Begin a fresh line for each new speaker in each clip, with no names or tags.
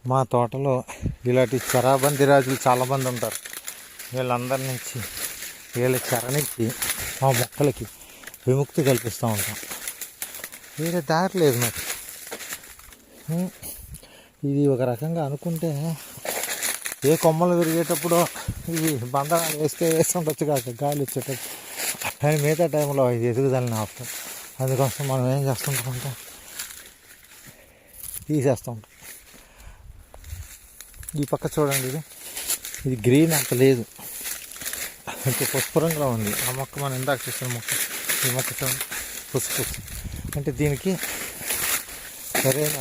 మా తోటలో ఇలాంటి చరాబంది రాజులు చాలామంది ఉంటారు. వీళ్ళందరి నుంచి వీళ్ళ చెర నుంచి మా మొక్కలకి విముక్తి కల్పిస్తూ ఉంటాం. వేరే దారి లేదు మరి. ఇది ఒక రకంగా అనుకుంటే ఏ కొమ్మలు విరిగేటప్పుడు ఇవి బంధనాలు వేస్తుండొచ్చు కాక గాలి వచ్చేటప్పుడు, కానీ మిగతా టైంలో ఇది ఎదుగుదలని ఆపుతాం. అందుకోసం మనం ఏం చేస్తుంటామంటే తీసేస్తూ ఉంటాం. ఈ పక్క చూడండి, ఇది గ్రీన్ అంత లేదు, ఇంకా పసుపు రంగులో ఉంది. ఆ మొక్క మనం ఇందాక చూసిన మొక్క, ఈ మొక్క చూడండి పసుపు. అంటే దీనికి సరైన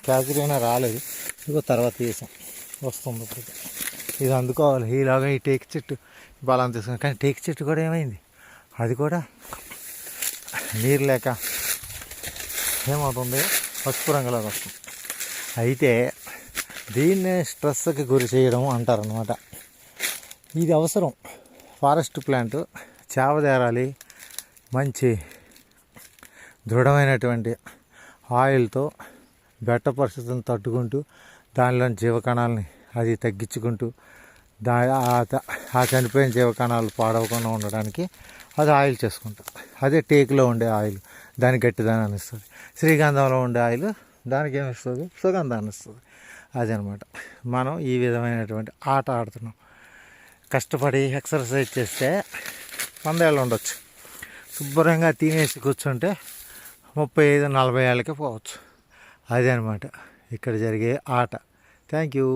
క్యాజరీనా రాలేదు. ఇదిగో తర్వాత తీసాం, వస్తుంది ఇప్పుడు. ఇది అందుకోవాలి. ఈలాగా ఈ టేక్ చెట్టు బలం తీసుకుని, కానీ టేక్ చెట్టు కూడా ఏమైంది, అది కూడా నీరు లేక ఏమవుతుంది, పసుపు రంగులోకి వస్తుంది. అయితే దీన్నే స్ట్రెస్కి గురి చేయడం అంటారనమాట. ఇది అవసరం. ఫారెస్ట్ ప్లాంట్ చేవదేరాలి, మంచి దృఢమైనటువంటి ఆయిల్తో బెట్ట పరిస్థితిని తట్టుకుంటూ దానిలోని జీవకణాలని అది తగ్గించుకుంటూ ఆ చనిపోయిన జీవకణాలు పాడవకుండా ఉండడానికి అది ఆయిల్ చేసుకుంటాం. అదే టేకులో ఉండే ఆయిల్ దానికి గట్టిదనాన్ని ఇస్తుంది. శ్రీగంధంలో ఉండే ఆయిల్ దానికి ఏమిస్తుంది, సుగంధాన్ని ఇస్తుంది. అదనమాట. మనం ఈ విధమైనటువంటి ఆట ఆడుతున్నాం. కష్టపడి ఎక్సర్సైజ్ చేస్తే 100 ఏళ్ళు ఉండొచ్చు. శుభ్రంగా తినేసి కూర్చుంటే 35-40 ఏళ్ళకే పోవచ్చు. అదే అనమాట ఇక్కడ జరిగే ఆట. Thank you.